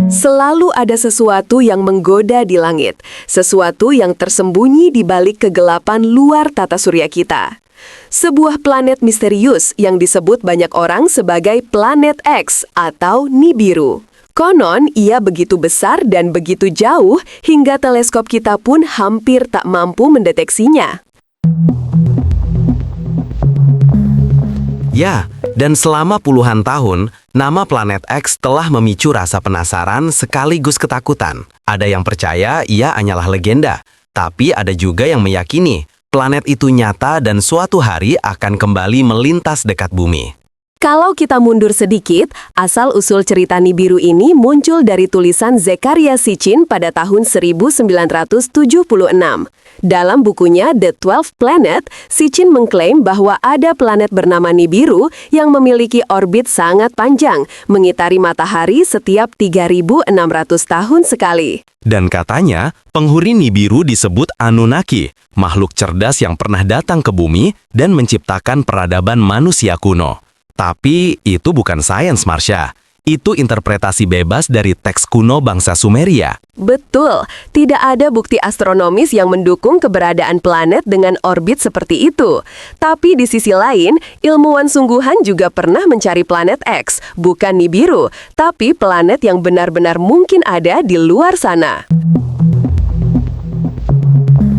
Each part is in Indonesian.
Selalu ada sesuatu yang menggoda di langit, sesuatu yang tersembunyi di balik kegelapan luar tata surya kita. Sebuah planet misterius yang disebut banyak orang sebagai planet X atau Nibiru. Konon, ia begitu besar dan begitu jauh hingga teleskop kita pun hampir tak mampu mendeteksinya. Ya, dan selama puluhan tahun, nama planet X telah memicu rasa penasaran sekaligus ketakutan. Ada yang percaya ia hanyalah legenda, tapi ada juga yang meyakini planet itu nyata dan suatu hari akan kembali melintas dekat bumi. Kalau kita mundur sedikit, asal-usul cerita Nibiru ini muncul dari tulisan Zecharia Sitchin pada tahun 1976. Dalam bukunya The 12 Planet, Sitchin mengklaim bahwa ada planet bernama Nibiru yang memiliki orbit sangat panjang, mengitari matahari setiap 3.600 tahun sekali. Dan katanya, penghuni Nibiru disebut Anunnaki, makhluk cerdas yang pernah datang ke bumi dan menciptakan peradaban manusia kuno. Tapi itu bukan sains, Marsha. Itu interpretasi bebas dari teks kuno bangsa Sumeria. Betul, tidak ada bukti astronomis yang mendukung keberadaan planet dengan orbit seperti itu. Tapi di sisi lain, ilmuwan sungguhan juga pernah mencari planet X, bukan Nibiru, tapi planet yang benar-benar mungkin ada di luar sana.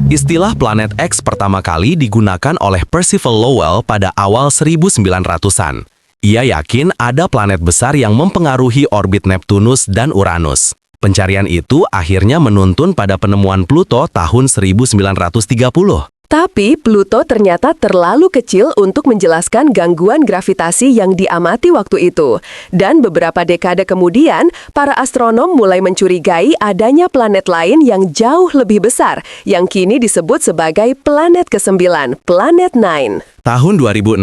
Istilah planet X pertama kali digunakan oleh Percival Lowell pada awal 1900-an. Ia yakin ada planet besar yang mempengaruhi orbit Neptunus dan Uranus. Pencarian itu akhirnya menuntun pada penemuan Pluto tahun 1930. Tapi Pluto ternyata terlalu kecil untuk menjelaskan gangguan gravitasi yang diamati waktu itu. Dan beberapa dekade kemudian, para astronom mulai mencurigai adanya planet lain yang jauh lebih besar, yang kini disebut sebagai planet ke-9, Planet 9. Tahun 2016,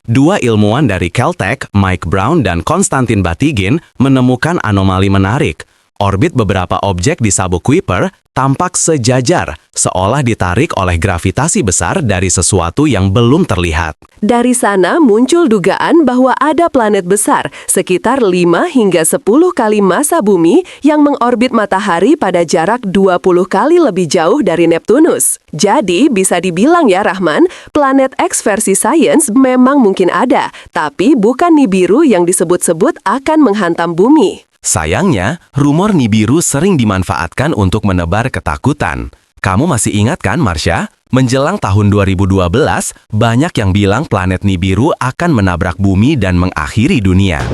dua ilmuwan dari Caltech, Mike Brown dan Konstantin Batygin, menemukan anomali menarik. Orbit beberapa objek di sabuk Kuiper tampak sejajar, seolah ditarik oleh gravitasi besar dari sesuatu yang belum terlihat. Dari sana muncul dugaan bahwa ada planet besar, sekitar 5 hingga 10 kali massa bumi yang mengorbit matahari pada jarak 20 kali lebih jauh dari Neptunus. Jadi, bisa dibilang ya Rahman, planet X versi sains memang mungkin ada, tapi bukan Nibiru yang disebut-sebut akan menghantam bumi. Sayangnya, rumor Nibiru sering dimanfaatkan untuk menebar ketakutan. Kamu masih ingat kan, Marsha? Menjelang tahun 2012, banyak yang bilang planet Nibiru akan menabrak bumi dan mengakhiri dunia.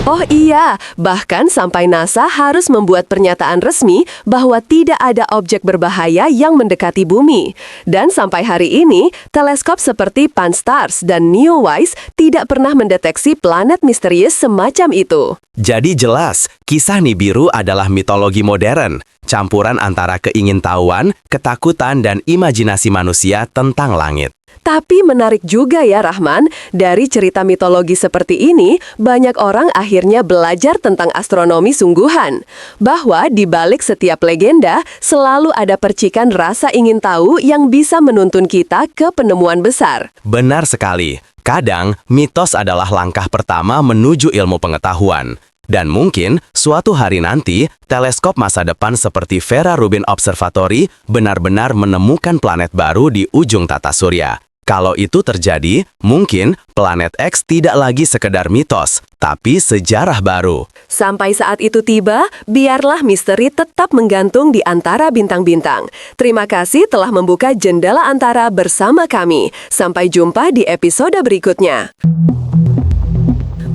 Oh iya, bahkan sampai NASA harus membuat pernyataan resmi bahwa tidak ada objek berbahaya yang mendekati bumi. Dan sampai hari ini, teleskop seperti Pan-STARRS dan NEOWISE tidak pernah mendeteksi planet misterius semacam itu. Jadi jelas, kisah Nibiru adalah mitologi modern, campuran antara keingintahuan, ketakutan, dan imajinasi manusia tentang langit. Tapi menarik juga ya Rahman, dari cerita mitologi seperti ini, banyak orang akhirnya belajar tentang astronomi sungguhan. Bahwa di balik setiap legenda, selalu ada percikan rasa ingin tahu yang bisa menuntun kita ke penemuan besar. Benar sekali. Kadang, mitos adalah langkah pertama menuju ilmu pengetahuan. Dan mungkin, suatu hari nanti, teleskop masa depan seperti Vera Rubin Observatory benar-benar menemukan planet baru di ujung tata surya. Kalau itu terjadi, mungkin planet X tidak lagi sekedar mitos, tapi sejarah baru. Sampai saat itu tiba, biarlah misteri tetap menggantung di antara bintang-bintang. Terima kasih telah membuka jendela antara bersama kami. Sampai jumpa di episode berikutnya.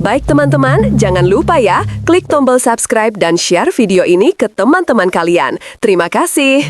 Baik teman-teman, jangan lupa ya, klik tombol subscribe dan share video ini ke teman-teman kalian. Terima kasih.